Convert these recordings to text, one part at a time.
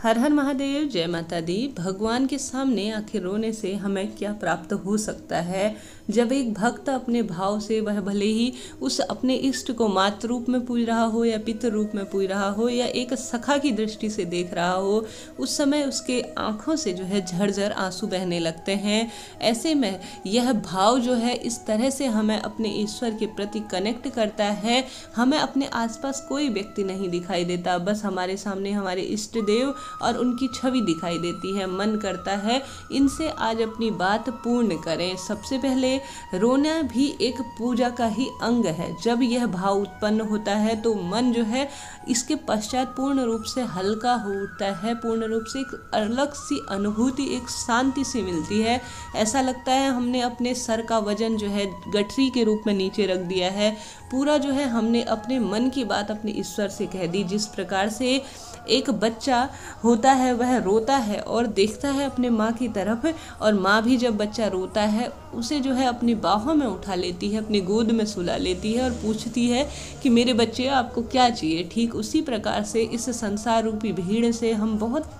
हर हर महादेव, जय माता दी। भगवान के सामने आखिर रोने से हमें क्या प्राप्त हो सकता है? जब एक भक्त अपने भाव से, वह भले ही उस अपने इष्ट को मातृ रूप में पूज रहा हो या पितृ रूप में पूज रहा हो या एक सखा की दृष्टि से देख रहा हो, उस समय उसके आंखों से जो है झरझर आंसू बहने लगते हैं। ऐसे में यह भाव जो है इस तरह से हमें अपने ईश्वर के प्रति कनेक्ट करता है। हमें अपने आसपास कोई व्यक्ति नहीं दिखाई देता, बस हमारे सामने हमारे इष्ट देव और उनकी छवि दिखाई देती है। मन करता है इनसे आज अपनी बात पूर्ण करें। सबसे पहले रोना भी एक पूजा का ही अंग है। जब यह भाव उत्पन्न होता है तो मन जो है इसके पश्चात पूर्ण रूप से हल्का हो उठता है। पूर्ण रूप से एक अलग सी अनुभूति, एक शांति सी मिलती है। ऐसा लगता है हमने अपने सर का वजन जो है गठरी के रूप में नीचे रख दिया है। पूरा जो है हमने अपने मन की बात अपने ईश्वर से कह दी। जिस प्रकार से एक बच्चा होता है वह रोता है और देखता है अपने माँ की तरफ, और माँ भी जब बच्चा रोता है उसे जो है अपनी बाहों में उठा लेती है, अपनी गोद में सुला लेती है और पूछती है कि मेरे बच्चे आपको क्या चाहिए। ठीक उसी प्रकार से इस संसार रूपी भीड़ से हम बहुत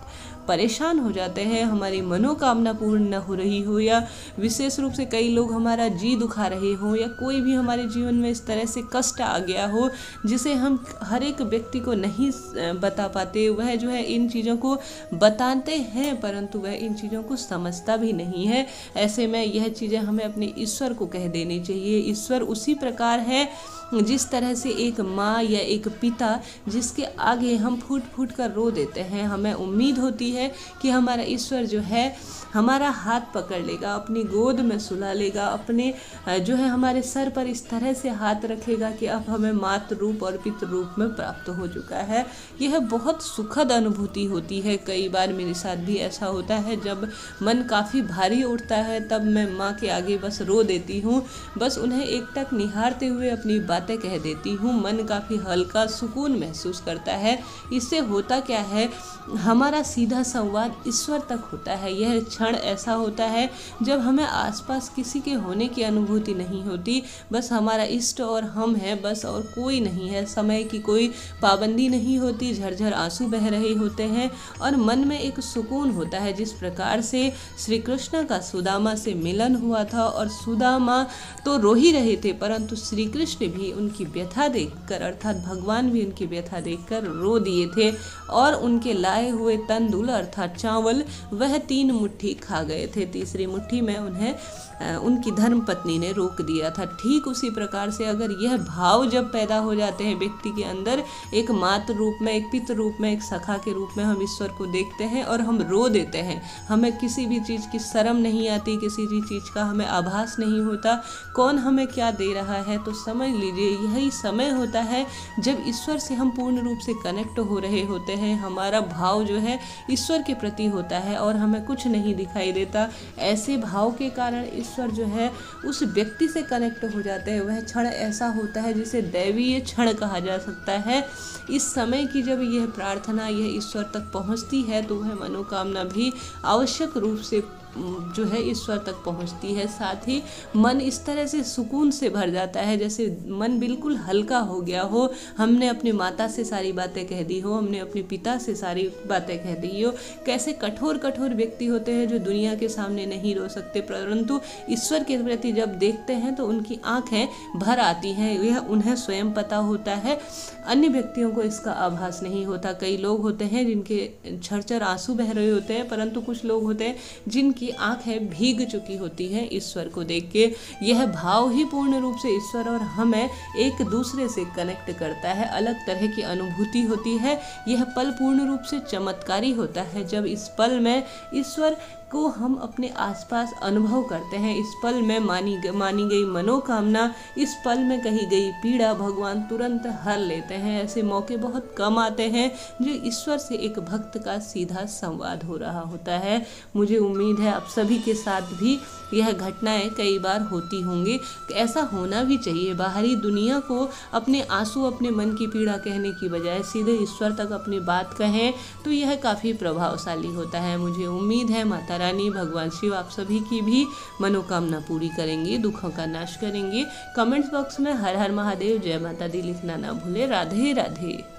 परेशान हो जाते हैं। हमारी मनोकामना पूर्ण न हो रही हो, या विशेष रूप से कई लोग हमारा जी दुखा रहे हो, या कोई भी हमारे जीवन में इस तरह से कष्ट आ गया हो जिसे हम हर एक व्यक्ति को नहीं बता पाते। वह जो है इन चीज़ों को बताते हैं परंतु वह इन चीज़ों को समझता भी नहीं है। ऐसे में यह चीज़ें हमें अपने ईश्वर को कह देनी चाहिए। ईश्वर उसी प्रकार है जिस तरह से एक माँ या एक पिता जिसके आगे हम फूट फूट कर रो देते हैं। हमें उम्मीद होती है कि हमारा ईश्वर जो है हमारा हाथ पकड़ लेगा, अपनी गोद में सुला लेगा, अपने जो है हमारे सर पर इस तरह से हाथ रखेगा कि अब हमें मातृ रूप और पितृ रूप में प्राप्त हो चुका है। यह बहुत सुखद अनुभूति होती है। कई बार मेरे साथ भी ऐसा होता है, जब मन काफ़ी भारी उठता है तब मैं माँ के आगे बस रो देती हूँ, बस उन्हें एकटक निहारते हुए अपनी बातें कह देती हूँ। मन काफ़ी हल्का सुकून महसूस करता है। इससे होता क्या है, हमारा सीधा संवाद ईश्वर तक होता है। यह क्षण ऐसा होता है जब हमें आसपास किसी के होने की अनुभूति नहीं होती, बस हमारा इष्ट और हम हैं बस, और कोई नहीं है। समय की कोई पाबंदी नहीं होती, झरझर आंसू बह रहे होते हैं और मन में एक सुकून होता है। जिस प्रकार से श्री कृष्ण का सुदामा से मिलन हुआ था और सुदामा तो रो ही रहे थे परंतु श्री कृष्ण भी उनकी व्यथा देखकर, अर्थात भगवान भी उनकी व्यथा देखकर रो दिए थे और उनके लाए हुए तंदुल अर्थात चावल वह 3 मुट्ठी खा गए थे। तीसरी मुट्ठी में उन्हें उनकी धर्मपत्नी ने रोक दिया था। ठीक उसी प्रकार से अगर यह भाव जब पैदा हो जाते हैं व्यक्ति के अंदर, एक मातृ रूप में, एक पितृ रूप में, एक सखा के रूप में हम ईश्वर को देखते हैं और हम रो देते हैं। हमें किसी भी चीज़ की शर्म नहीं आती, किसी भी चीज़ का हमें आभास नहीं होता कौन हमें क्या दे रहा है। तो समझ लीजिए यही समय होता है जब ईश्वर से हम पूर्ण रूप से कनेक्ट हो रहे होते हैं। हमारा भाव जो है ईश्वर के प्रति होता है और हमें कुछ नहीं दिखाई देता। ऐसे भाव के कारण ईश्वर जो है उस व्यक्ति से कनेक्ट हो जाते हैं। वह क्षण ऐसा होता है जिसे दैवीय क्षण कहा जा सकता है। इस समय की जब यह प्रार्थना यह ईश्वर तक पहुंचती है तो वह मनोकामना भी आवश्यक रूप से जो है ईश्वर तक पहुंचती है। साथ ही मन इस तरह से सुकून से भर जाता है जैसे मन बिल्कुल हल्का हो गया हो। हमने अपनी माता से सारी बातें कह दी हो, हमने अपने पिता से सारी बातें कह दी हो। कैसे कठोर कठोर व्यक्ति होते हैं जो दुनिया के सामने नहीं रो सकते परंतु ईश्वर के प्रति जब देखते हैं तो उनकी आंखें भर आती हैं। यह उन्हें स्वयं पता होता है, अन्य व्यक्तियों को इसका आभास नहीं होता। कई लोग होते हैं जिनके झरझर आंसू बह रहे होते हैं परंतु कुछ लोग होते हैं जिनकी आंखें भीग चुकी होती हैं ईश्वर को देख के। यह भाव ही पूर्ण रूप से ईश्वर और हमें एक दूसरे से कनेक्ट करता है। अलग तरह की अनुभूति होती है। यह पल पूर्ण रूप से चमत्कारी होता है जब इस पल में ईश्वर को हम अपने आसपास अनुभव करते हैं। इस पल में मानी गई मनोकामना, इस पल में कही गई पीड़ा भगवान तुरंत हर लेते हैं। ऐसे मौके बहुत कम आते हैं जो ईश्वर से एक भक्त का सीधा संवाद हो रहा होता है। मुझे उम्मीद है आप सभी के साथ भी यह घटनाएं कई बार होती होंगी। ऐसा होना भी चाहिए। बाहरी दुनिया को अपने आंसू, अपने मन की पीड़ा कहने की बजाय सीधे ईश्वर तक अपनी बात कहें तो यह काफ़ी प्रभावशाली होता है। मुझे उम्मीद है माता रानी भगवान शिव आप सभी की भी मनोकामना पूरी करेंगे, दुखों का नाश करेंगे। कमेंट्स बॉक्स में हर हर महादेव, जय माता दी लिखना ना भूले। राधे राधे।